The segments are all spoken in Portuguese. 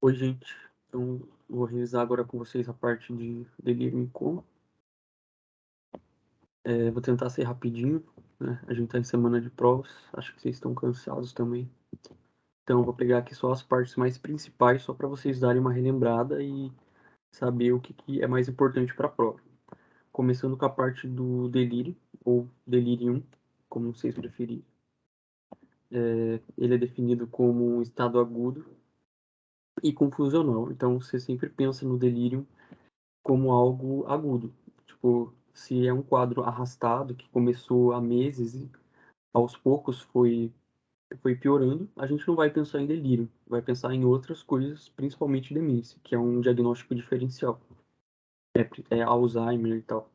Oi, gente. Então, vou revisar agora com vocês a parte de delírio em coma. Vou tentar ser rapidinho, né? A gente tá em semana de provas, acho que vocês estão cansados também. Então, vou pegar aqui só as partes mais principais, só para vocês darem uma relembrada e saber o que é mais importante para a prova. Começando com a parte do delírio, ou delirium, como vocês preferirem. Ele é definido como um estado agudo e confusional. Então, você sempre pensa no delírio como algo agudo. Tipo, se é um quadro arrastado que começou há meses e aos poucos foi piorando, a gente não vai pensar em delírio, vai pensar em outras coisas, principalmente demência, que é um diagnóstico diferencial. É Alzheimer e tal.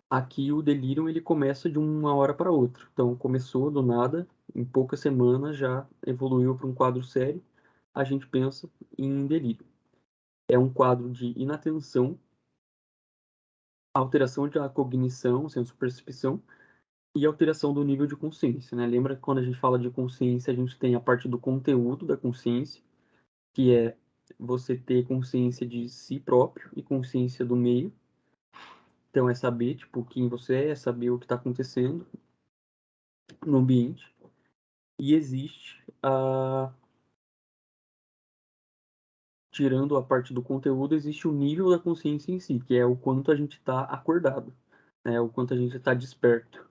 Aqui o delírio ele começa de uma hora para outra. Então começou do nada, em poucas semanas já evoluiu para um quadro sério. A gente pensa em delírio. É um quadro de inatenção, alteração da cognição, senso-percepção e alteração do nível de consciência, né? Lembra que quando a gente fala de consciência, a gente tem a parte do conteúdo da consciência, que é você ter consciência de si próprio e consciência do meio. Então é saber, tipo, quem você é saber o que está acontecendo no ambiente. E existe tirando a parte do conteúdo, existe o nível da consciência em si, que é o quanto a gente está acordado, né? O quanto a gente está desperto.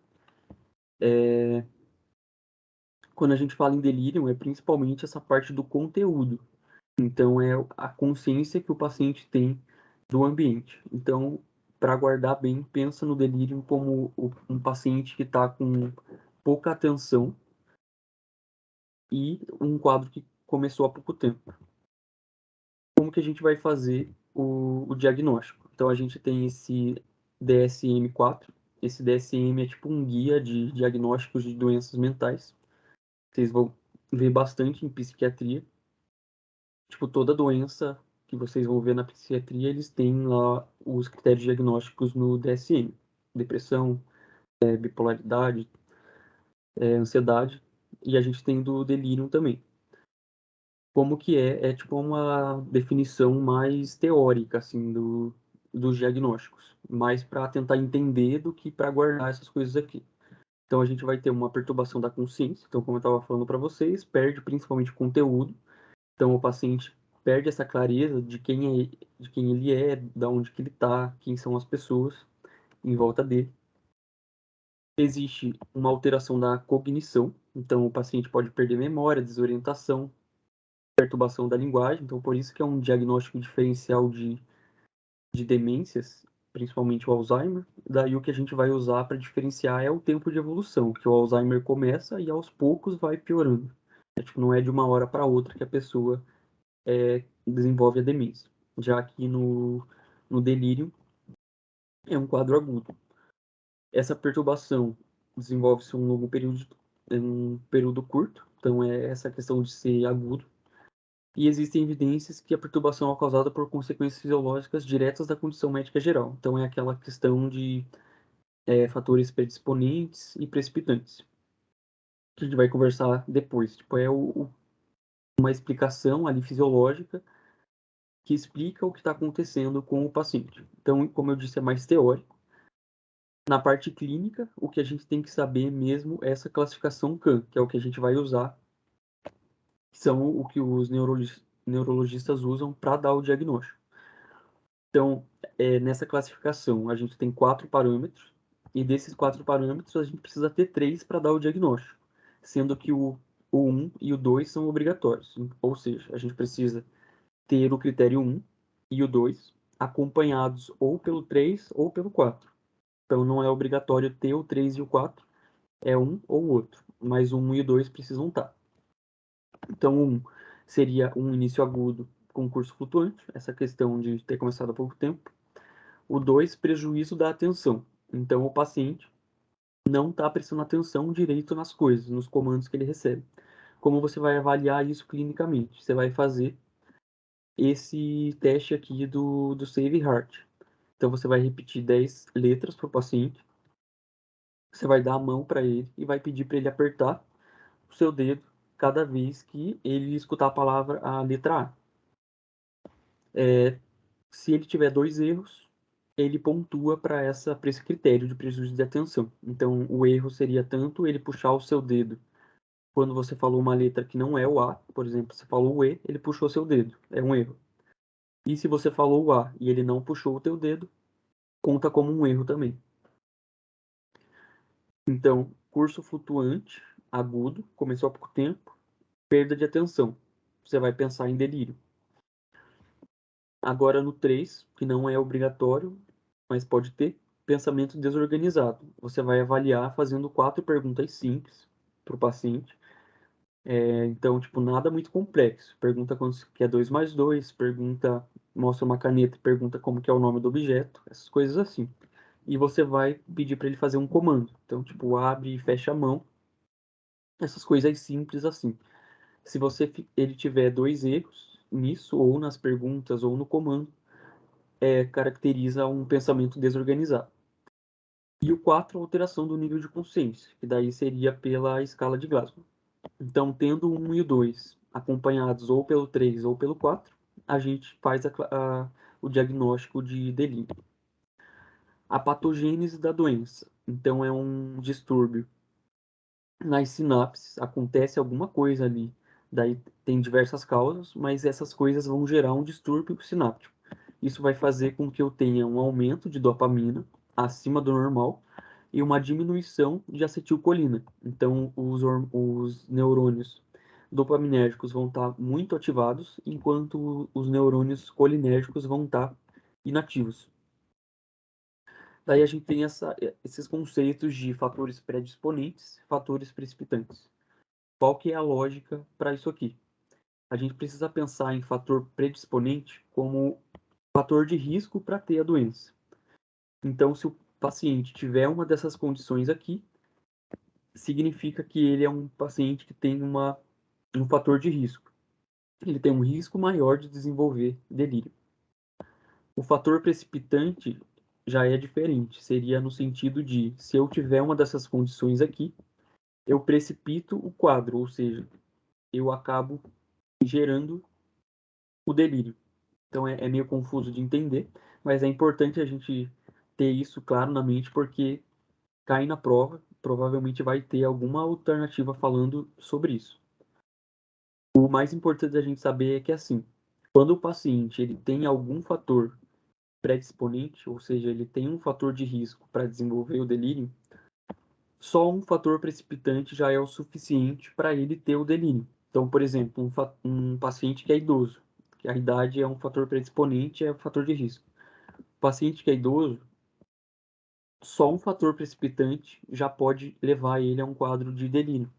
Quando a gente fala em delírio, é principalmente essa parte do conteúdo. Então, é a consciência que o paciente tem do ambiente. Então, para guardar bem, pensa no delírio como um paciente que está com pouca atenção e um quadro que começou há pouco tempo. Como que a gente vai fazer o diagnóstico? Então, a gente tem esse DSM-4. Esse DSM é tipo um guia de diagnósticos de doenças mentais. Vocês vão ver bastante em psiquiatria. Tipo, toda doença que vocês vão ver na psiquiatria, eles têm lá os critérios diagnósticos no DSM. Depressão, bipolaridade, ansiedade. E a gente tem do delírio também. Como que é tipo uma definição mais teórica, assim, dos diagnósticos. Mais para tentar entender do que para guardar essas coisas aqui. Então a gente vai ter uma perturbação da consciência. Então, como eu estava falando para vocês, perde principalmente conteúdo. Então o paciente perde essa clareza de quem ele é, da onde que ele está, quem são as pessoas em volta dele. Existe uma alteração da cognição, então o paciente pode perder memória, desorientação, perturbação da linguagem, então por isso que é um diagnóstico diferencial de demências, principalmente o Alzheimer. Daí o que a gente vai usar para diferenciar é o tempo de evolução, que o Alzheimer começa e aos poucos vai piorando. Tipo, não é de uma hora para outra que a pessoa desenvolve a demência. Já que no delírio é um quadro agudo. Essa perturbação desenvolve-se em um período curto, então é essa questão de ser agudo. E existem evidências que a perturbação é causada por consequências fisiológicas diretas da condição médica geral. Então é aquela questão de fatores predisponentes e precipitantes, que a gente vai conversar depois. Tipo, uma explicação ali fisiológica que explica o que está acontecendo com o paciente. Então, como eu disse, é mais teórico. Na parte clínica, o que a gente tem que saber mesmo é essa classificação CAN, que é o que a gente vai usar, que são o que os neurologistas usam para dar o diagnóstico. Então, nessa classificação, a gente tem 4 parâmetros, e desses 4 parâmetros, a gente precisa ter 3 para dar o diagnóstico, sendo que o 1 e o 2 são obrigatórios. Ou seja, a gente precisa ter o critério 1 e o 2 acompanhados ou pelo 3 ou pelo 4. Então não é obrigatório ter o 3 e o 4, é um ou o outro, mas o 1 e o 2 precisam estar. Então, o 1 seria um início agudo com curso flutuante, essa questão de ter começado há pouco tempo. O 2, prejuízo da atenção. Então, o paciente não está prestando atenção direito nas coisas, nos comandos que ele recebe. Como você vai avaliar isso clinicamente? Você vai fazer esse teste aqui do Save Heart. Então, você vai repetir 10 letras para o paciente. Você vai dar a mão para ele e vai pedir para ele apertar o seu dedo cada vez que ele escutar a letra A. Se ele tiver 2 erros, ele pontua para esse critério de prejuízo de atenção. Então, o erro seria tanto ele puxar o seu dedo quando você falou uma letra que não é o A, por exemplo, você falou o E, ele puxou seu dedo, é um erro. E se você falou o A e ele não puxou o teu dedo, conta como um erro também. Então, curso flutuante, agudo, começou há pouco tempo, perda de atenção. Você vai pensar em delírio. Agora no 3, que não é obrigatório, mas pode ter, pensamento desorganizado. Você vai avaliar fazendo 4 perguntas simples para o paciente. Então, tipo, nada muito complexo. Pergunta quanto que é 2 mais 2, pergunta, mostra uma caneta e pergunta como que é o nome do objeto, essas coisas assim. E você vai pedir para ele fazer um comando. Então, tipo, abre e fecha a mão, essas coisas simples assim. Se ele tiver 2 erros nisso, ou nas perguntas, ou no comando, caracteriza um pensamento desorganizado. E o 4, alteração do nível de consciência, que daí seria pela escala de Glasgow. Então, tendo o 1 e o 2 acompanhados ou pelo 3 ou pelo 4, a gente faz o diagnóstico de delírio. A patogênese da doença. Então, é um distúrbio nas sinapses, acontece alguma coisa ali. Daí tem diversas causas, mas essas coisas vão gerar um distúrbio sináptico. Isso vai fazer com que eu tenha um aumento de dopamina acima do normal e uma diminuição de acetilcolina. Então, os neurônios dopaminérgicos vão estar muito ativados, enquanto os neurônios colinérgicos vão estar inativos. Daí a gente tem esses conceitos de fatores predisponentes, fatores precipitantes. Qual que é a lógica para isso aqui? A gente precisa pensar em fator predisponente como fator de risco para ter a doença. Então, se o paciente tiver uma dessas condições aqui, significa que ele é um paciente que tem um fator de risco. Ele tem um risco maior de desenvolver delírio. O fator precipitante já é diferente, seria no sentido de, se eu tiver uma dessas condições aqui, eu precipito o quadro, ou seja, eu acabo gerando o delírio. Então é meio confuso de entender, mas é importante a gente ter isso claro na mente, porque cai na prova, provavelmente vai ter alguma alternativa falando sobre isso. O mais importante da gente saber é que, assim, quando o paciente ele tem algum fator predisponente, ou seja, ele tem um fator de risco para desenvolver o delírio, só um fator precipitante já é o suficiente para ele ter o delírio. Então, por exemplo, um paciente que é idoso, que a idade é um fator predisponente, é um fator de risco. O paciente que é idoso, só um fator precipitante já pode levar ele a um quadro de delírio.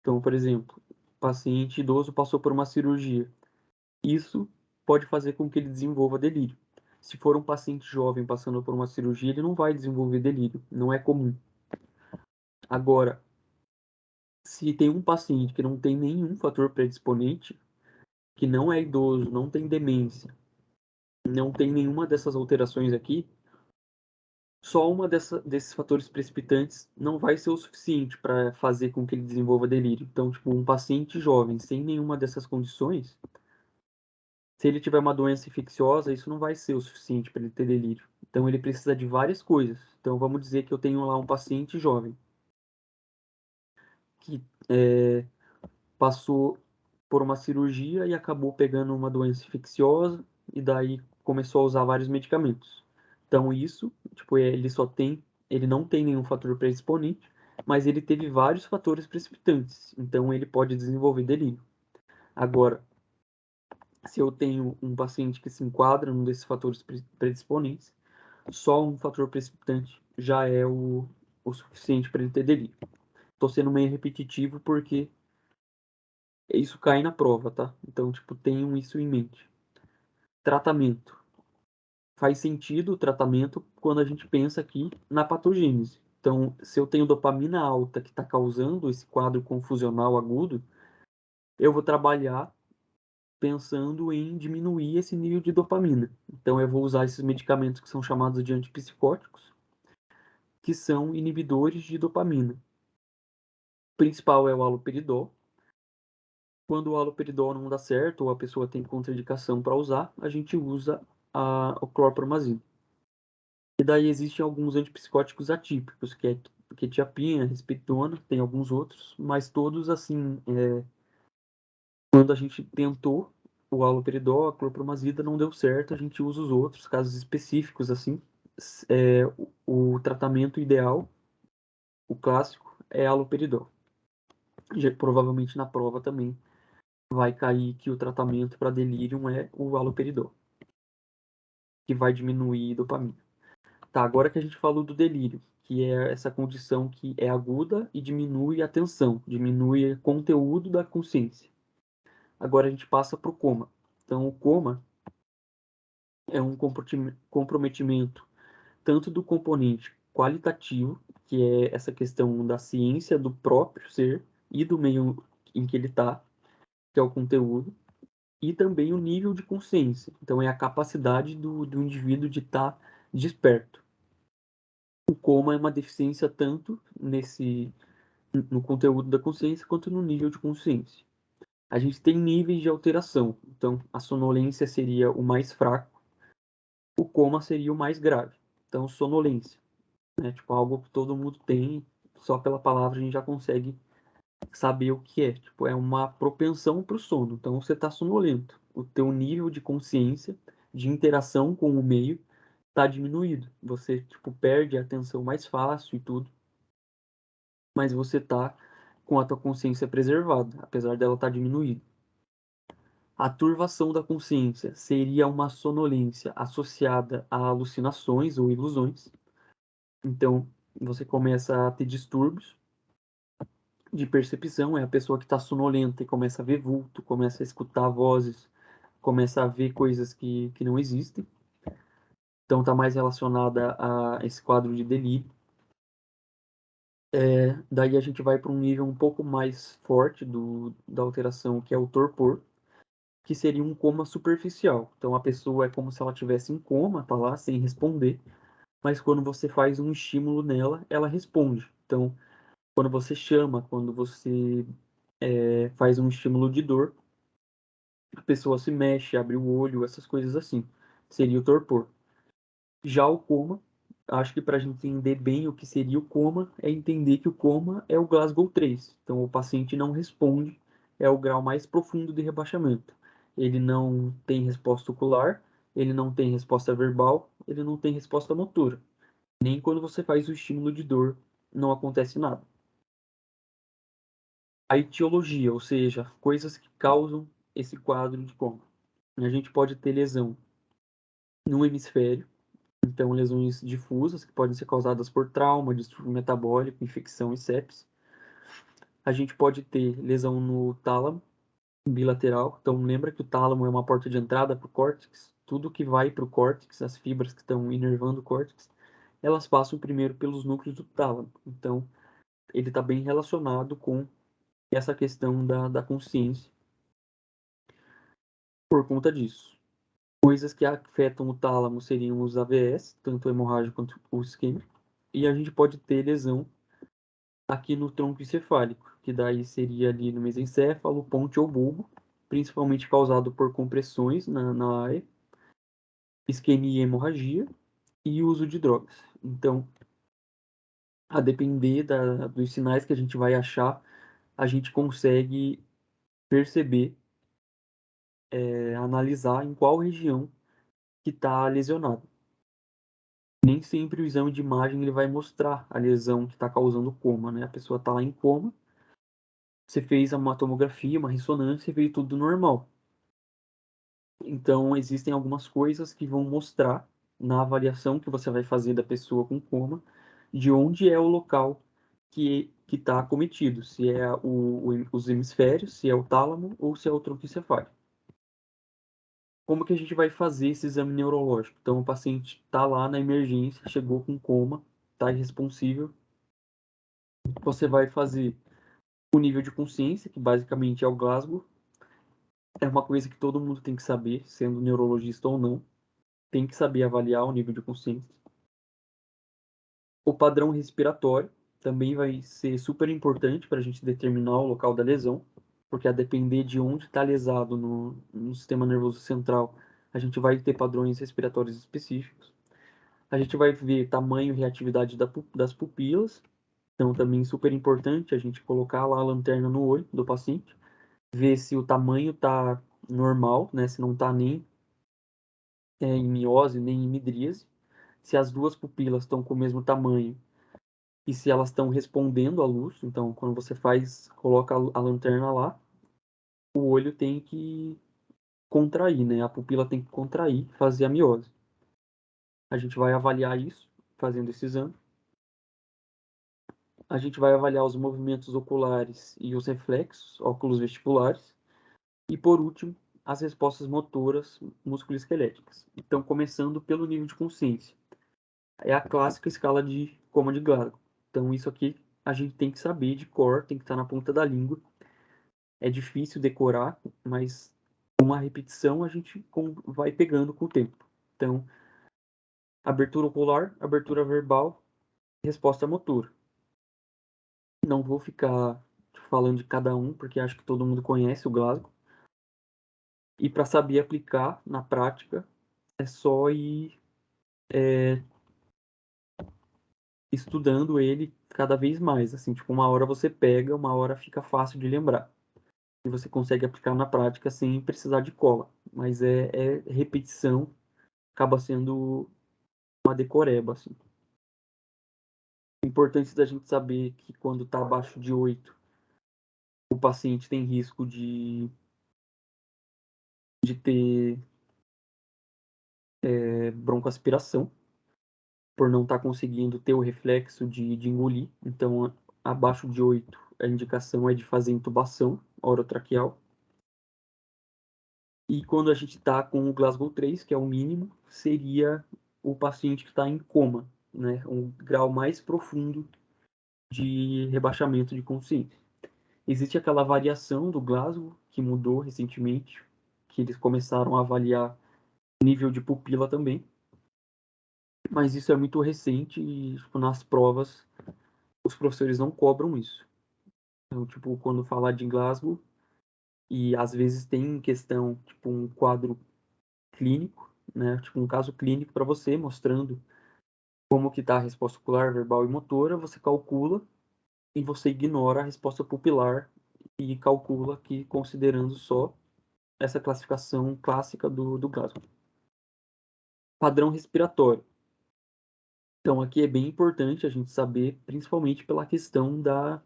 Então, por exemplo, o paciente idoso passou por uma cirurgia. Isso pode fazer com que ele desenvolva delírio. Se for um paciente jovem passando por uma cirurgia, ele não vai desenvolver delírio, não é comum. Agora, se tem um paciente que não tem nenhum fator predisponente, que não é idoso, não tem demência, não tem nenhuma dessas alterações aqui, só uma desses fatores precipitantes não vai ser o suficiente para fazer com que ele desenvolva delírio. Então, tipo, um paciente jovem sem nenhuma dessas condições, se ele tiver uma doença infecciosa, isso não vai ser o suficiente para ele ter delírio. Então, ele precisa de várias coisas. Então, vamos dizer que eu tenho lá um paciente jovem que passou por uma cirurgia e acabou pegando uma doença infecciosa e daí começou a usar vários medicamentos. Então isso, tipo, ele não tem nenhum fator predisponente, mas ele teve vários fatores precipitantes. Então ele pode desenvolver delírio. Agora, se eu tenho um paciente que se enquadra num desses fatores predisponentes, só um fator precipitante já é o suficiente para ele ter delírio. Estou sendo meio repetitivo porque isso cai na prova, tá? Então, tipo, tenham isso em mente. Tratamento. Faz sentido o tratamento quando a gente pensa aqui na patogênese. Então, se eu tenho dopamina alta que está causando esse quadro confusional agudo, eu vou trabalhar pensando em diminuir esse nível de dopamina. Então, eu vou usar esses medicamentos que são chamados de antipsicóticos, que são inibidores de dopamina. O principal é o haloperidol, Quando o haloperidol não dá certo ou a pessoa tem contraindicação para usar, a gente usa o clorpromazina. E daí existem alguns antipsicóticos atípicos, que é quetiapina, risperidona, tem alguns outros, mas todos assim, quando a gente tentou o haloperidol, a clorpromazina não deu certo, a gente usa os outros, casos específicos assim. O tratamento ideal, o clássico, é haloperidol. Provavelmente na prova também vai cair que o tratamento para delírio é o haloperidol, que vai diminuir dopamina. Tá, agora que a gente falou do delírio, que é essa condição que é aguda e diminui a atenção, diminui o conteúdo da consciência. Agora a gente passa para o coma. Então, o coma é um comprometimento tanto do componente qualitativo, que é essa questão da ciência do próprio ser e do meio em que ele está, que é o conteúdo, e também o nível de consciência. Então, é a capacidade do indivíduo de estar desperto. O coma é uma deficiência tanto no conteúdo da consciência quanto no nível de consciência. A gente tem níveis de alteração. Então, a sonolência seria o mais fraco, o coma seria o mais grave. Então, sonolência, né? Tipo, algo que todo mundo tem, só pela palavra a gente já consegue saber o que é. Tipo, é uma propensão para o sono. Então, você está sonolento. O teu nível de consciência, de interação com o meio, está diminuído. Você, tipo, perde a atenção mais fácil e tudo. Mas você está com a tua consciência preservada, apesar dela estar diminuída. A turvação da consciência seria uma sonolência associada a alucinações ou ilusões. Então, você começa a ter distúrbios de percepção, é a pessoa que está sonolenta e começa a ver vulto, começa a escutar vozes, começa a ver coisas que não existem. Então, está mais relacionada a esse quadro de delírio. Daí a gente vai para um nível um pouco mais forte da alteração, que é o torpor, que seria um coma superficial. Então a pessoa é como se ela tivesse em coma, tá lá sem responder, mas quando você faz um estímulo nela, ela responde. Então, quando você chama, quando você faz um estímulo de dor, a pessoa se mexe, abre o olho, essas coisas assim. Seria o torpor. Já o coma, acho que para a gente entender bem o que seria o coma, é entender que o coma é o Glasgow 3. Então, o paciente não responde, é o grau mais profundo de rebaixamento. Ele não tem resposta ocular, ele não tem resposta verbal, ele não tem resposta motora. Nem quando você faz o estímulo de dor, não acontece nada. A etiologia, ou seja, coisas que causam esse quadro de coma. A gente pode ter lesão no hemisfério, então, lesões difusas que podem ser causadas por trauma, distúrbio metabólico, infecção e sepsis. A gente pode ter lesão no tálamo bilateral. Então, lembra que o tálamo é uma porta de entrada para o córtex. Tudo que vai para o córtex, as fibras que estão inervando o córtex, elas passam primeiro pelos núcleos do tálamo. Então, ele está bem relacionado com essa questão da consciência por conta disso. Coisas que afetam o tálamo seriam os AVS, tanto o hemorrágico quanto o isquêmico. E a gente pode ter lesão aqui no tronco encefálico, que daí seria ali no mesencéfalo, ponte ou bulbo, principalmente causado por compressões na área, isquemia e hemorragia e uso de drogas. Então, a depender dos sinais que a gente vai achar, a gente consegue perceber, analisar em qual região que está lesionado. Nem sempre o exame de imagem ele vai mostrar a lesão que está causando coma, né? A pessoa está lá em coma, você fez uma tomografia, uma ressonância e veio tudo normal. Então, existem algumas coisas que vão mostrar na avaliação que você vai fazer da pessoa com coma, de onde é o local que está acometido, se é os hemisférios, se é o tálamo ou se é o tronco encefálico. Como que a gente vai fazer esse exame neurológico? Então, o paciente está lá na emergência, chegou com coma, está irresponsível. Você vai fazer o nível de consciência, que basicamente é o Glasgow. É uma coisa que todo mundo tem que saber, sendo neurologista ou não. Tem que saber avaliar o nível de consciência. O padrão respiratório também vai ser super importante para a gente determinar o local da lesão. porque a depender de onde está lesado no sistema nervoso central, a gente vai ter padrões respiratórios específicos. A gente vai ver tamanho e reatividade das pupilas, então também super importante a gente colocar lá a lanterna no olho do paciente, ver se o tamanho está normal, né, se não está nem em miose nem em midríase, se as duas pupilas estão com o mesmo tamanho e se elas estão respondendo à luz. Então, quando você coloca a lanterna lá, o olho tem que contrair, né? A pupila tem que contrair, fazer a miose. A gente vai avaliar isso fazendo esse exame. A gente vai avaliar os movimentos oculares e os reflexos, óculos vestibulares. E, por último, as respostas motoras musculoesqueléticas. Então, começando pelo nível de consciência. É a clássica escala de Coma de Glasgow. Então, isso aqui a gente tem que saber de cor, tem que estar na ponta da língua. É difícil decorar, mas com uma repetição a gente vai pegando com o tempo. Então, abertura ocular, abertura verbal, resposta motora. Não vou ficar falando de cada um, porque acho que todo mundo conhece o Glasgow. E para saber aplicar na prática, é só ir estudando ele cada vez mais. Assim, tipo, uma hora você pega, uma hora fica fácil de lembrar. E você consegue aplicar na prática sem precisar de cola. Mas é repetição, acaba sendo uma decoreba, assim. Importante da gente saber que quando está abaixo de 8, o paciente tem risco de ter broncoaspiração, por não estar conseguindo ter o reflexo de engolir. Então, abaixo de 8, a indicação é de fazer intubação orotraqueal. E quando a gente está com o Glasgow 3, que é o mínimo, seria o paciente que está em coma, né? Um grau mais profundo de rebaixamento de consciência. Existe aquela variação do Glasgow, que mudou recentemente, que eles começaram a avaliar nível de pupila também. Mas isso é muito recente e, tipo, nas provas, os professores não cobram isso. Então, tipo, quando falar de Glasgow, e às vezes tem em questão, tipo, um quadro clínico, né? Tipo, um caso clínico para você, mostrando como que está a resposta ocular, verbal e motora, você calcula e você ignora a resposta pupilar e calcula que considerando só essa classificação clássica do Glasgow. Padrão respiratório. Então, aqui é bem importante a gente saber, principalmente pela questão da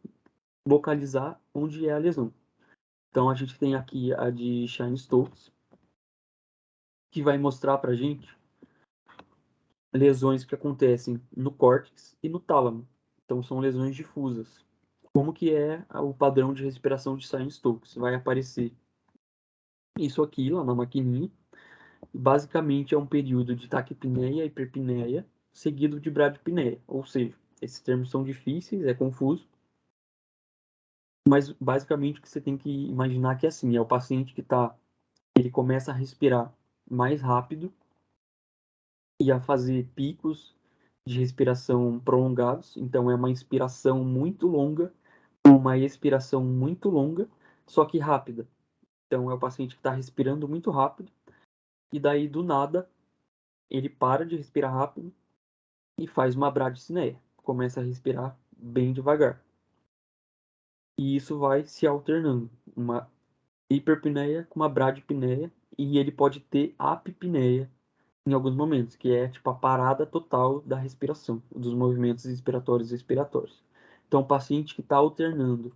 localizar onde é a lesão. Então, a gente tem aqui a de Cheyne-Stokes, que vai mostrar para a gente lesões que acontecem no córtex e no tálamo. Então, são lesões difusas. Como que é o padrão de respiração de Cheyne-Stokes? Vai aparecer isso aqui, lá na maquininha. Basicamente, é um período de taquipneia e hiperpneia, seguido de bradipneia. Ou seja, esses termos são difíceis, é confuso. Mas, basicamente, o que você tem que imaginar que é assim, é o paciente que ele começa a respirar mais rápido e a fazer picos de respiração prolongados. Então, é uma inspiração muito longa, uma expiração muito longa, só que rápida. Então, é o paciente que está respirando muito rápido e daí, do nada, ele para de respirar rápido e faz uma bradicineia. Começa a respirar bem devagar. E isso vai se alternando. Uma hiperpneia com uma bradipneia e ele pode ter apipneia em alguns momentos, que é tipo a parada total da respiração, dos movimentos respiratórios e expiratórios. Então, o paciente que está alternando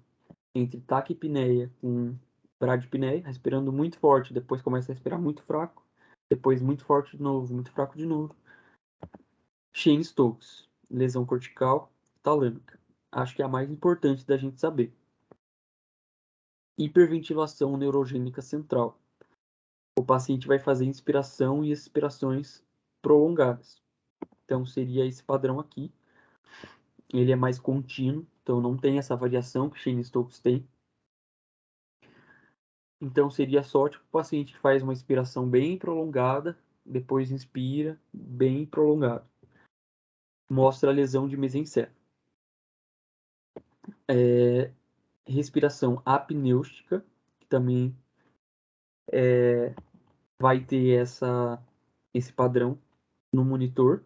entre taquipneia com bradipneia, respirando muito forte, depois começa a respirar muito fraco, depois muito forte de novo, muito fraco de novo. Cheyne-Stokes, lesão cortical talâmica. Acho que é a mais importante da gente saber. Hiperventilação neurogênica central. O paciente vai fazer inspiração e expirações prolongadas. Então, seria esse padrão aqui. Ele é mais contínuo, então não tem essa variação que Cheyne-Stokes tem. Então, seria só tipo, o paciente que faz uma inspiração bem prolongada, depois inspira bem prolongado. Mostra a lesão de mesencéfalo. Respiração apnêustica. que também vai ter esse padrão no monitor,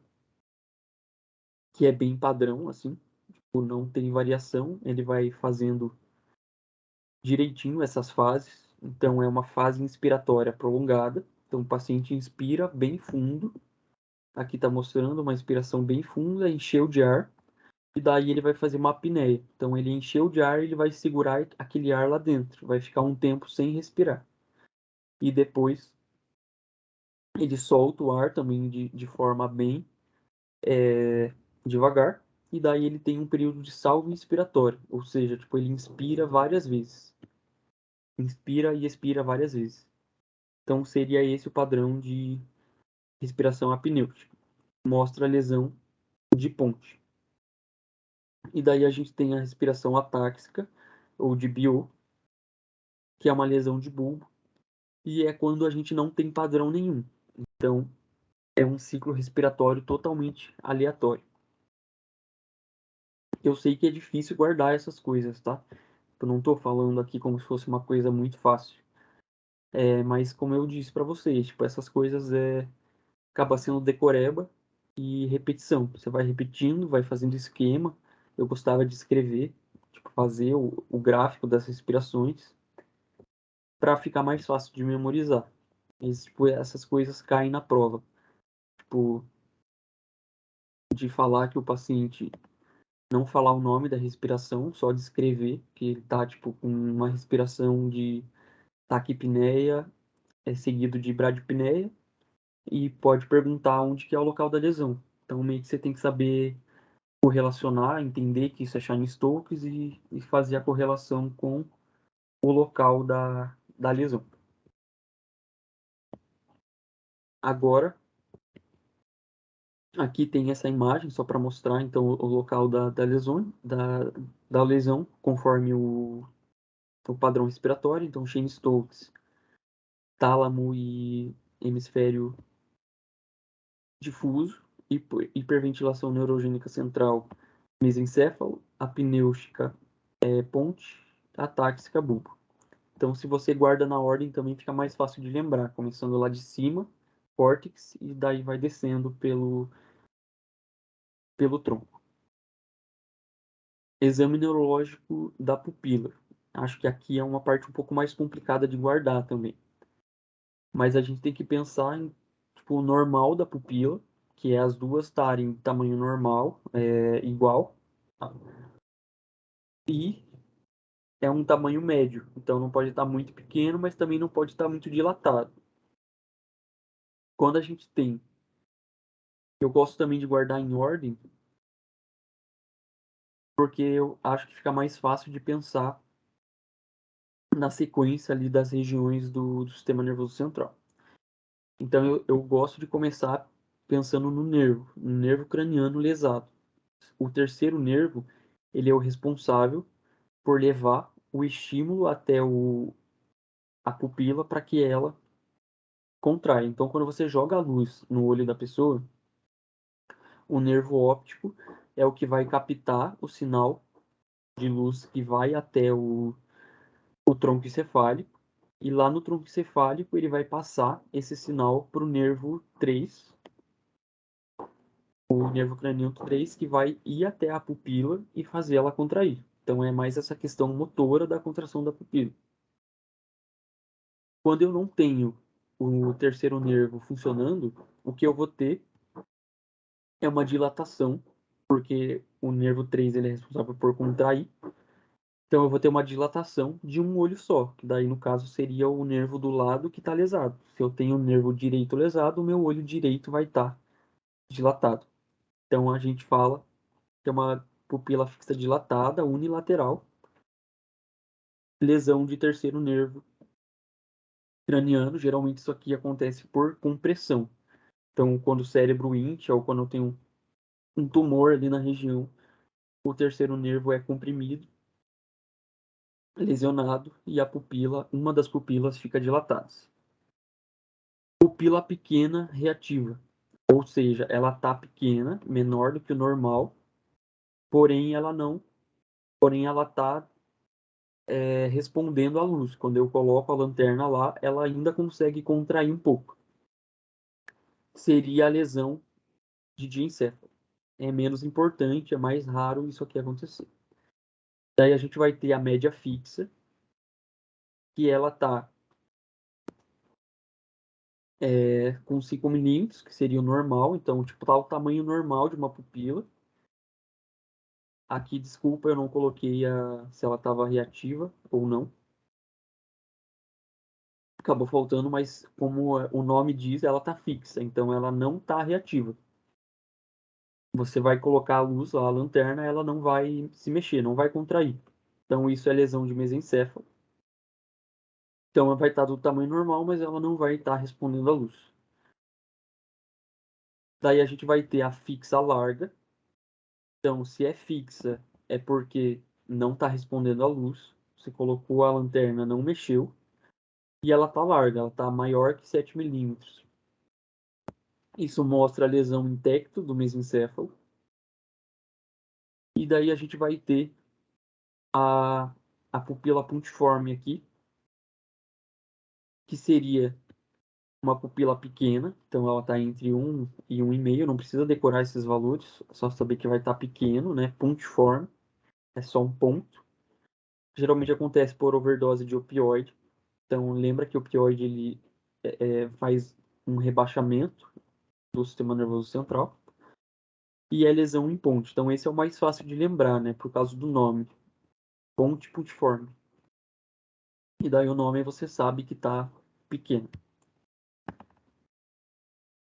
que é bem padrão, assim, tipo, não tem variação, ele vai fazendo direitinho essas fases. Então, é uma fase inspiratória prolongada. Então, o paciente inspira bem fundo. Aqui está mostrando uma inspiração bem funda, encheu de ar. E daí ele vai fazer uma apneia. Então, ele encheu de ar, ele vai segurar aquele ar lá dentro. Vai ficar um tempo sem respirar. E depois, ele solta o ar também de forma bem devagar. E daí ele tem um período de salvo inspiratório. Ou seja, tipo, ele inspira várias vezes. Inspira e expira várias vezes. Então, seria esse o padrão de respiração apnêutica. Mostra a lesão de ponte. E daí a gente tem a respiração atáxica, ou de BO, que é uma lesão de bulbo, e é quando a gente não tem padrão nenhum. Então, é um ciclo respiratório totalmente aleatório. Eu sei que é difícil guardar essas coisas, tá? Eu não estou falando aqui como se fosse uma coisa muito fácil. Mas como eu disse para vocês, tipo, essas coisas acaba sendo decoreba e repetição. Você vai repetindo, vai fazendo esquema. Eu gostava de escrever, tipo, fazer o gráfico das respirações para ficar mais fácil de memorizar. Tipo, essas coisas caem na prova. Tipo, de falar que o paciente não falar o nome da respiração, só descrever que ele tá, tipo, com uma respiração de taquipneia, seguido de bradipneia, e pode perguntar onde que é o local da lesão. Então, meio que você tem que saber correlacionar, entender que isso é Chine-Stokes e fazer a correlação com o local da lesão. Agora, aqui tem essa imagem só para mostrar então o local da lesão conforme o padrão respiratório. Então, Chine-Stokes, tálamo e hemisfério difuso, hiperventilação neurogênica central, mesencéfalo, apnêutica, ponte, atáxica, bulbo. Então, se você guarda na ordem, também fica mais fácil de lembrar, começando lá de cima, córtex, e daí vai descendo pelo tronco. Exame neurológico da pupila. Acho que aqui é uma parte um pouco mais complicada de guardar também. Mas a gente tem que pensar em tipo, o normal da pupila, que é as duas estarem em tamanho normal, igual, e é um tamanho médio. Então não pode estar muito pequeno, mas também não pode estar muito dilatado. Quando a gente tem, eu gosto também de guardar em ordem, porque eu acho que fica mais fácil de pensar na sequência ali das regiões do sistema nervoso central. Então eu gosto de começar pensando no nervo craniano lesado. O terceiro nervo, ele é o responsável por levar o estímulo até a pupila para que ela contraia. Então, quando você joga a luz no olho da pessoa, o nervo óptico é o que vai captar o sinal de luz que vai até o tronco encefálico. E lá no tronco encefálico, ele vai passar esse sinal para o nervo 3, o nervo craniano 3, que vai ir até a pupila e fazer ela contrair. Então, é mais essa questão motora da contração da pupila. Quando eu não tenho o terceiro nervo funcionando, o que eu vou ter é uma dilatação, porque o nervo 3 ele é responsável por contrair. Então eu vou ter uma dilatação de um olho só, que daí no caso seria o nervo do lado que está lesado. Se eu tenho o nervo direito lesado, o meu olho direito vai estar dilatado. Então a gente fala que é uma pupila fixa dilatada unilateral, lesão de terceiro nervo craniano. Geralmente isso aqui acontece por compressão. Então quando o cérebro incha ou quando eu tenho um tumor ali na região, o terceiro nervo é comprimido, lesionado e a pupila, uma das pupilas fica dilatada. Pupila pequena reativa, ou seja, ela está pequena, menor do que o normal, porém ela não, porém ela está respondendo à luz. Quando eu coloco a lanterna lá, ela ainda consegue contrair um pouco. Seria a lesão de diencéfalo. É menos importante, é mais raro isso aqui acontecer. Daí a gente vai ter a média fixa, que ela está com 5 milímetros, que seria o normal. Então, tipo, tá o tamanho normal de uma pupila. Aqui, desculpa, eu não coloquei se ela estava reativa ou não. Acabou faltando, mas como o nome diz, ela está fixa, então ela não está reativa. Você vai colocar a luz lá, a lanterna, ela não vai se mexer, não vai contrair. Então isso é lesão de mesencéfalo. Então ela vai estar do tamanho normal, mas ela não vai estar respondendo à luz. Daí a gente vai ter a fixa larga. Então se é fixa, é porque não está respondendo à luz. Você colocou a lanterna, não mexeu. E ela está larga, ela está maior que 7 milímetros. Isso mostra a lesão intacto do mesencéfalo. E daí a gente vai ter a pupila puntiforme aqui, que seria uma pupila pequena, então ela está entre 1 e 1,5, não precisa decorar esses valores, é só saber que vai estar pequeno, né? Puntiforme, é só um ponto. Geralmente acontece por overdose de opioide, então lembra que o opioide ele faz um rebaixamento do sistema nervoso central, e é lesão em ponte, então esse é o mais fácil de lembrar, né? Por causa do nome, ponte puntiforme. E daí o nome você sabe que está pequeno.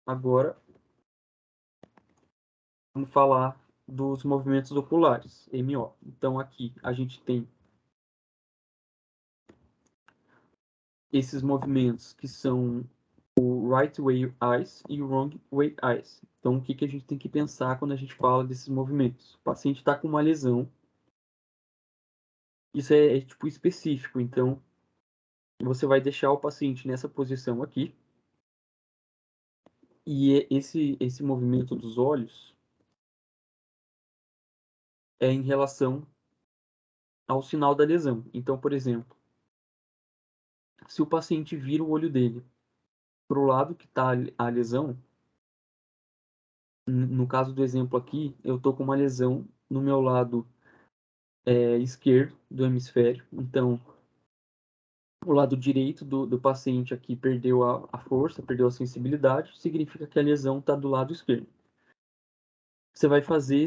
Agora, vamos falar dos movimentos oculares, MO. Então, aqui a gente tem esses movimentos que são o right way eyes e o wrong way eyes. Então, o que, que a gente tem que pensar quando a gente fala desses movimentos? O paciente está com uma lesão, isso tipo específico, então você vai deixar o paciente nessa posição aqui, e esse movimento dos olhos é em relação ao sinal da lesão. Então, por exemplo, se o paciente vira o olho dele para o lado que está a lesão, no caso do exemplo aqui, eu estou com uma lesão no meu lado esquerdo do hemisfério, então o lado direito do paciente aqui perdeu a força, perdeu a sensibilidade, significa que a lesão está do lado esquerdo. Você vai fazer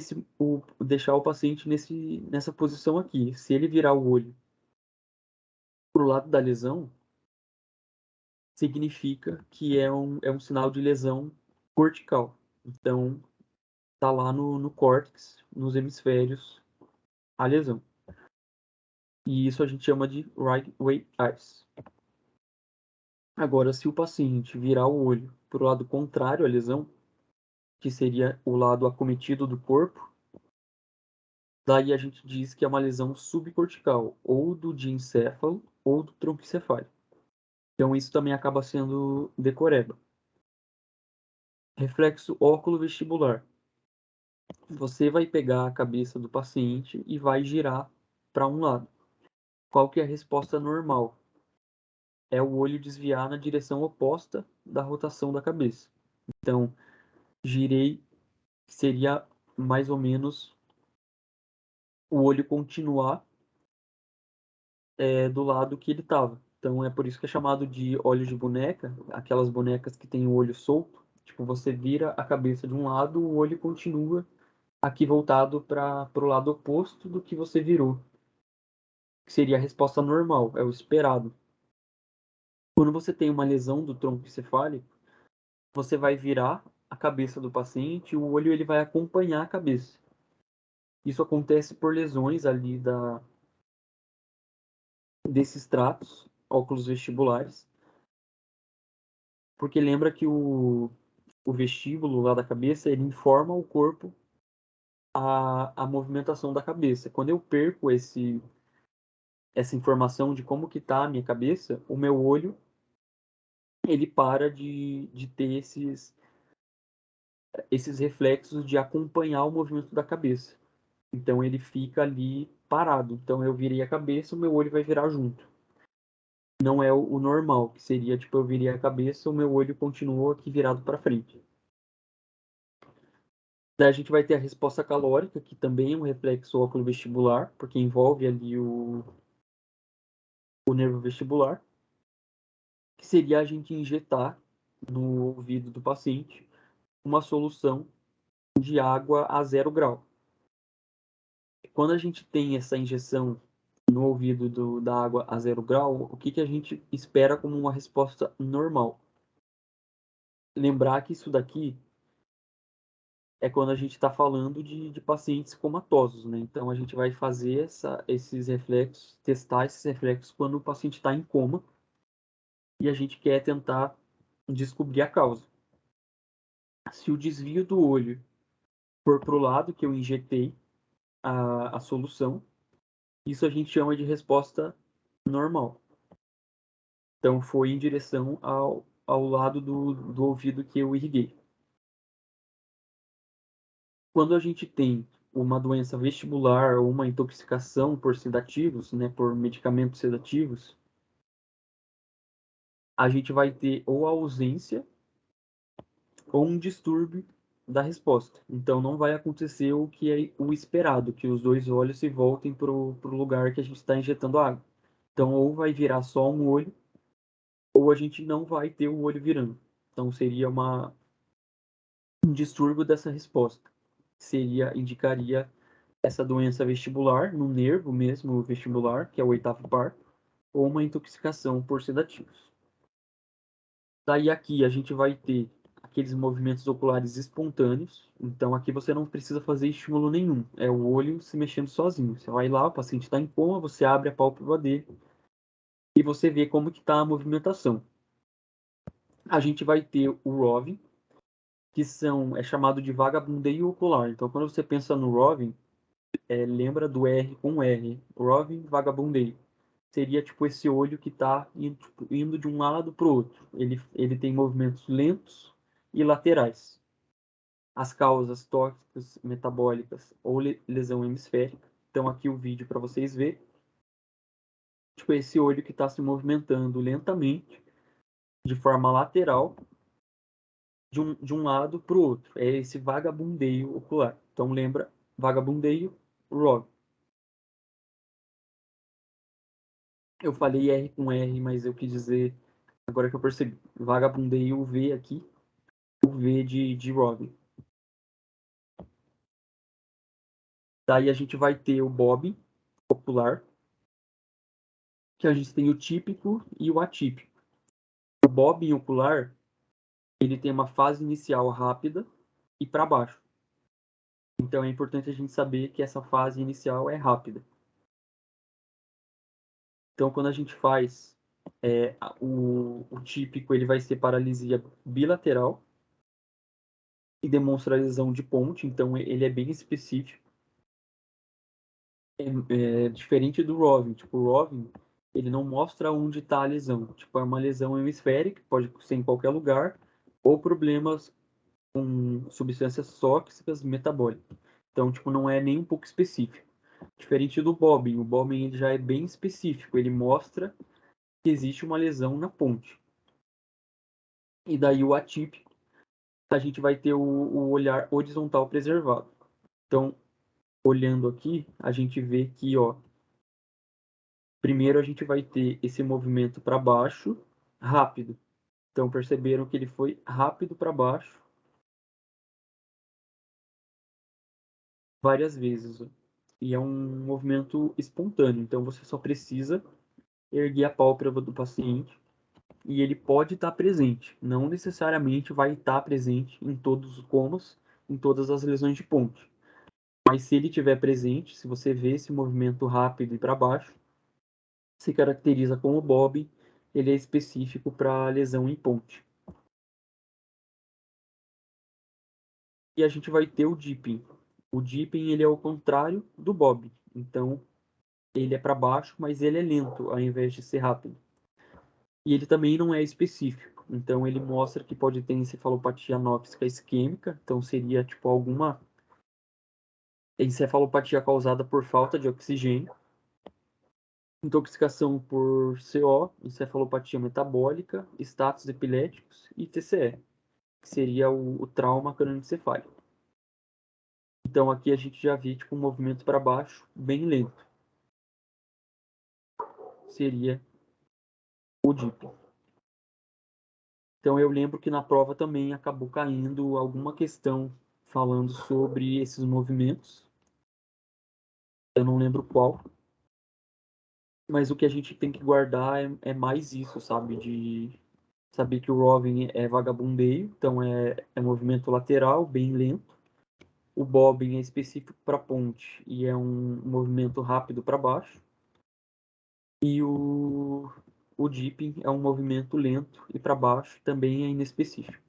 deixar o paciente nessa posição aqui. Se ele virar o olho para o lado da lesão, significa que é um sinal de lesão cortical. Então, está lá no córtex, nos hemisférios, a lesão. E isso a gente chama de right way eyes. Agora, se o paciente virar o olho para o lado contrário à lesão, que seria o lado acometido do corpo, daí a gente diz que é uma lesão subcortical, ou do diencéfalo ou do tronco encefálico. Então, isso também acaba sendo decoreba. Reflexo óculo-vestibular. Você vai pegar a cabeça do paciente e vai girar para um lado. Qual que é a resposta normal? É o olho desviar na direção oposta da rotação da cabeça. Então, girei, seria mais ou menos o olho continuar do lado que ele estava. Então, é por isso que é chamado de olho de boneca, aquelas bonecas que têm o olho solto. Tipo, você vira a cabeça de um lado, o olho continua aqui voltado para o lado oposto do que você virou. Que seria a resposta normal, é o esperado. Quando você tem uma lesão do tronco encefálico, você vai virar a cabeça do paciente e o olho ele vai acompanhar a cabeça. Isso acontece por lesões ali desses tratos, óculos vestibulares, porque lembra que o vestíbulo lá da cabeça, ele informa o corpo a movimentação da cabeça. Quando eu perco essa informação de como que está a minha cabeça, o meu olho ele para de ter esses reflexos de acompanhar o movimento da cabeça. Então ele fica ali parado. Então eu virei a cabeça, o meu olho vai virar junto. Não é o normal, que seria tipo eu virei a cabeça, o meu olho continuou aqui virado para frente. Daí a gente vai ter a resposta calórica, que também é um reflexo óculo-vestibular, porque envolve ali o nervo vestibular, que seria a gente injetar no ouvido do paciente uma solução de água a 0 grau. Quando a gente tem essa injeção no ouvido da água a 0 grau, o que a gente espera como uma resposta normal? Lembrar que isso daqui é quando a gente está falando de pacientes comatosos, né? Então a gente vai fazer esses reflexos, testar esses reflexos quando o paciente está em coma e a gente quer tentar descobrir a causa. Se o desvio do olho for para o lado que eu injetei a solução, isso a gente chama de resposta normal. Então foi em direção ao lado do ouvido que eu irriguei. Quando a gente tem uma doença vestibular ou uma intoxicação por sedativos, né, por medicamentos sedativos, a gente vai ter ou a ausência ou um distúrbio da resposta. Então não vai acontecer o que é o esperado, que os dois olhos se voltem para o lugar que a gente está injetando água. Então ou vai virar só um olho, ou a gente não vai ter o olho virando. Então seria um distúrbio dessa resposta. Indicaria essa doença vestibular, no nervo mesmo vestibular, que é o oitavo par, ou uma intoxicação por sedativos. Daí aqui a gente vai ter aqueles movimentos oculares espontâneos. Então aqui você não precisa fazer estímulo nenhum. É o olho se mexendo sozinho. Você vai lá, o paciente está em coma, você abre a pálpebra dele e você vê como que está a movimentação. A gente vai ter o Roving, que é chamado de vagabundeio ocular. Então quando você pensa no Roving, lembra do R com R. Roving, vagabundeio. Seria tipo esse olho que está indo de um lado para o outro. Ele tem movimentos lentos e laterais. As causas tóxicas, metabólicas ou lesão hemisférica. Então aqui o vídeo para vocês verem. Tipo esse olho que está se movimentando lentamente, de forma lateral, de um lado para o outro. É esse vagabundeio ocular. Então lembra, vagabundeio, ROV. Eu falei R com R, mas eu quis dizer, agora que eu percebi, vagabundeio o V aqui, o V de Robin. Daí a gente vai ter o bob popular, que a gente tem o típico e o atípico. O bob ocular, ele tem uma fase inicial rápida e para baixo. Então é importante a gente saber que essa fase inicial é rápida. Então quando a gente faz o típico, ele vai ser paralisia bilateral e demonstra lesão de ponte, então ele é bem específico. Diferente do Roving. Tipo, o Roving, ele não mostra onde está a lesão. Tipo, é uma lesão hemisférica, pode ser em qualquer lugar, ou problemas com substâncias tóxicas metabólicas. Então, tipo, não é nem um pouco específico. Diferente do Bobbing. O Bobbing ele já é bem específico. Ele mostra que existe uma lesão na ponte. E daí o atípico, a gente vai ter o olhar horizontal preservado. Então, olhando aqui, a gente vê que, ó, primeiro a gente vai ter esse movimento para baixo, rápido. Então perceberam que ele foi rápido para baixo várias vezes. E é um movimento espontâneo. Então você só precisa erguer a pálpebra do paciente e ele pode estar presente. Não necessariamente vai estar presente em todos os comas, em todas as lesões de ponte. Mas se ele estiver presente, se você vê esse movimento rápido e para baixo, se caracteriza como Bob, ele é específico para lesão em ponte. E a gente vai ter o dipping. O dipping ele é o contrário do bob. Então ele é para baixo, mas ele é lento ao invés de ser rápido. E ele também não é específico. Então ele mostra que pode ter encefalopatia anóxica isquêmica, então seria tipo alguma encefalopatia causada por falta de oxigênio, intoxicação por CO, encefalopatia metabólica, status epiléticos e TCE, que seria o trauma crânioencefálico. Então aqui a gente já vê tipo um movimento para baixo bem lento. Seria o DIP. Então eu lembro que na prova também acabou caindo alguma questão falando sobre esses movimentos. Eu não lembro qual, mas o que a gente tem que guardar é mais isso, sabe? De saber que o Robin é vagabundeio, então é movimento lateral, bem lento. O Bobbing é específico para ponte e é um movimento rápido para baixo. E o Dipping é um movimento lento e para baixo, também é inespecífico.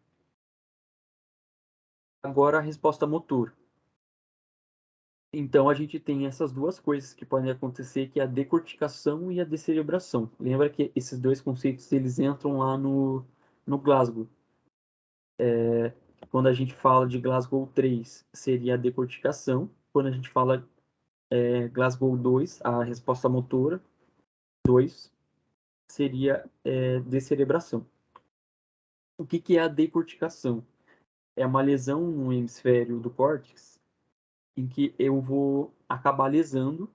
Agora a resposta motor. Então a gente tem essas duas coisas que podem acontecer, que é a decorticação e a descerebração. Lembra que esses dois conceitos eles entram lá no Glasgow. Quando a gente fala de Glasgow 3, seria a decorticação. Quando a gente fala Glasgow 2, a resposta motora 2, seria descerebração. O que é a decorticação? É uma lesão no hemisfério do córtex em que eu vou acabar lesando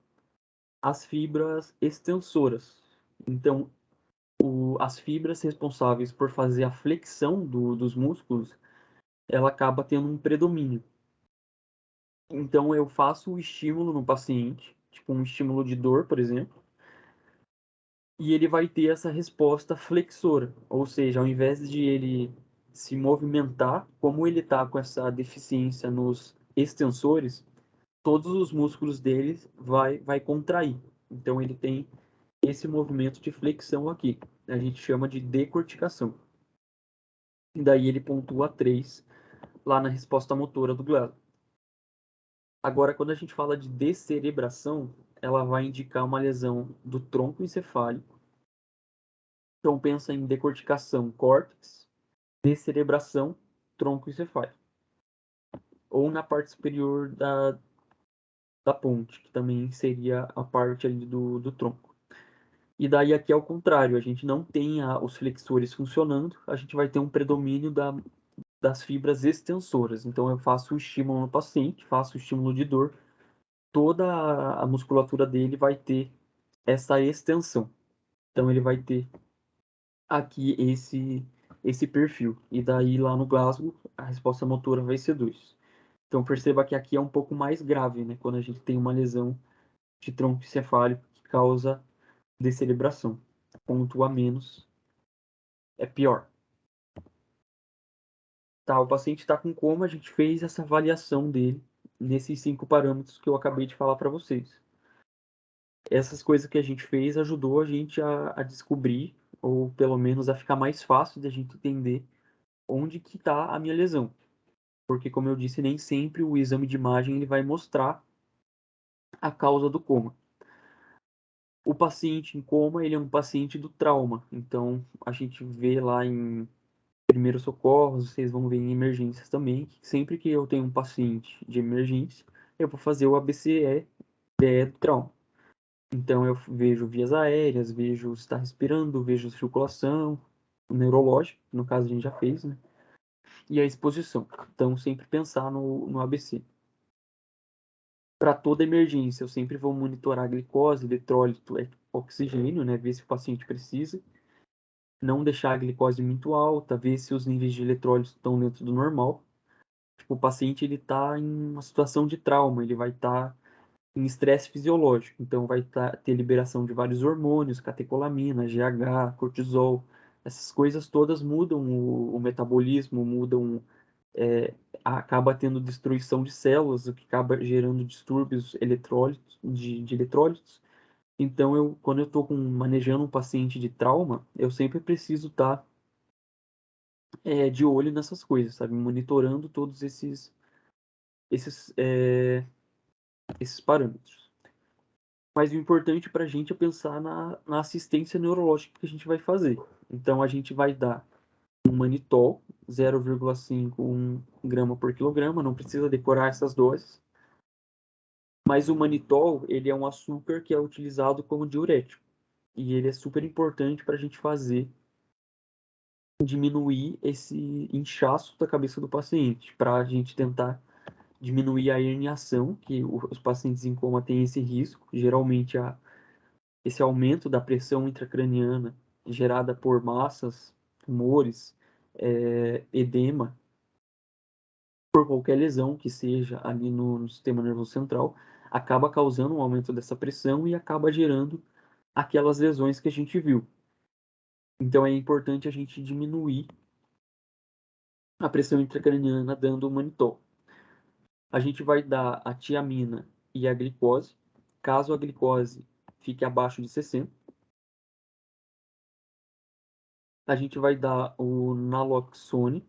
as fibras extensoras. Então, as fibras responsáveis por fazer a flexão dos músculos, ela acaba tendo um predomínio. Então, eu faço o estímulo no paciente, tipo um estímulo de dor, por exemplo, e ele vai ter essa resposta flexora, ou seja, ao invés de ele se movimentar, como ele está com essa deficiência nos extensores, todos os músculos dele vai contrair. Então ele tem esse movimento de flexão aqui. A gente chama de decorticação. E daí ele pontua 3 lá na resposta motora do Glasgow. Agora, quando a gente fala de descerebração, ela vai indicar uma lesão do tronco encefálico. Então pensa em decorticação, córtex, descerebração, tronco encefálico. Ou na parte superior da ponte, que também seria a parte ali do tronco. E daí aqui é o contrário, a gente não tem os flexores funcionando, a gente vai ter um predomínio das fibras extensoras. Então eu faço o estímulo no paciente, faço o estímulo de dor, toda a musculatura dele vai ter essa extensão. Então ele vai ter aqui esse perfil. E daí lá no Glasgow, a resposta motora vai ser 2. Então perceba que aqui é um pouco mais grave, né? Quando a gente tem uma lesão de tronco encefálico que causa descerebração. Ponto a menos é pior. Tá, o paciente está com coma, a gente fez essa avaliação dele nesses 5 parâmetros que eu acabei de falar para vocês. Essas coisas que a gente fez ajudou a gente a descobrir, ou pelo menos a ficar mais fácil de a gente entender onde que está a minha lesão. Porque, como eu disse, nem sempre o exame de imagem ele vai mostrar a causa do coma. O paciente em coma, ele é um paciente do trauma. Então, a gente vê lá em primeiros socorros, vocês vão ver em emergências também, que sempre que eu tenho um paciente de emergência, eu vou fazer o ABCE do trauma. Então eu vejo vias aéreas, vejo se está respirando, vejo circulação, o neurológico, no caso a gente já fez, né? E a exposição. Então sempre pensar no ABC. Para toda emergência, eu sempre vou monitorar a glicose, eletrólito, oxigênio, né? Ver se o paciente precisa. Não deixar a glicose muito alta, ver se os níveis de eletrólito estão dentro do normal. Tipo, o paciente ele está em uma situação de trauma, ele vai estar em estresse fisiológico, então vai ter liberação de vários hormônios, catecolamina, GH, cortisol, essas coisas todas mudam o metabolismo, mudam, acaba tendo destruição de células, o que acaba gerando distúrbios eletrólitos, de eletrólitos. Então, quando eu estou manejando um paciente de trauma, eu sempre preciso estar de olho nessas coisas, sabe? Monitorando todos esses, esses parâmetros. Mas o importante para a gente é pensar na assistência neurológica que a gente vai fazer. Então, a gente vai dar um manitol, 0,5 grama por quilograma, não precisa decorar essas doses. Mas o manitol, ele é um açúcar que é utilizado como diurético. E ele é super importante para a gente diminuir esse inchaço da cabeça do paciente, para a gente tentar diminuir a herniação, que os pacientes em coma têm esse risco. Geralmente, esse aumento da pressão intracraniana gerada por massas, tumores, edema, por qualquer lesão que seja ali no sistema nervoso central, acaba causando um aumento dessa pressão e acaba gerando aquelas lesões que a gente viu. Então é importante a gente diminuir a pressão intracraniana dando o manitol. A gente vai dar a tiamina e a glicose. Caso a glicose fique abaixo de 60, a gente vai dar o naloxone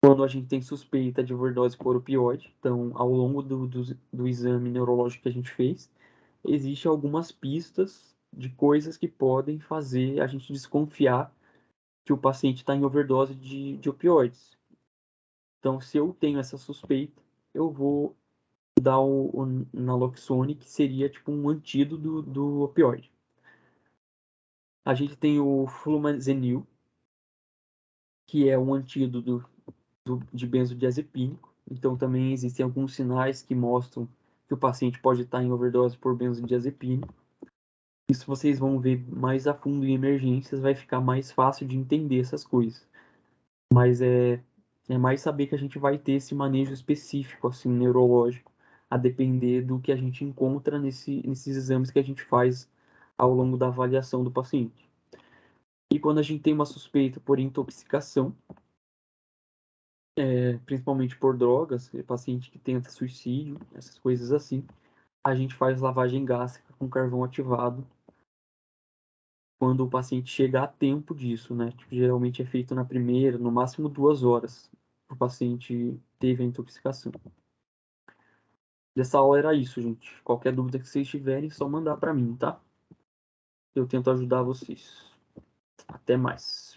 quando a gente tem suspeita de overdose por opioide. Então, ao longo do exame neurológico que a gente fez, existem algumas pistas de coisas que podem fazer a gente desconfiar que o paciente está em overdose de opioides. Então, se eu tenho essa suspeita, eu vou dar o naloxone, que seria tipo um antídoto do opioide. A gente tem o flumazenil, que é um antídoto de benzodiazepínico. Então, também existem alguns sinais que mostram que o paciente pode estar em overdose por benzodiazepínico. Isso vocês vão ver mais a fundo em emergências, vai ficar mais fácil de entender essas coisas. Mas é mais saber que a gente vai ter esse manejo específico, assim, neurológico, a depender do que a gente encontra nesses exames que a gente faz ao longo da avaliação do paciente. E quando a gente tem uma suspeita por intoxicação, principalmente por drogas, paciente que tenta suicídio, essas coisas assim, a gente faz lavagem gástrica com carvão ativado quando o paciente chega a tempo disso, né? Tipo, geralmente é feito na primeira, no máximo 2 horas, o paciente teve a intoxicação. Dessa aula era isso, gente. Qualquer dúvida que vocês tiverem, só mandar para mim, tá? Eu tento ajudar vocês. Até mais.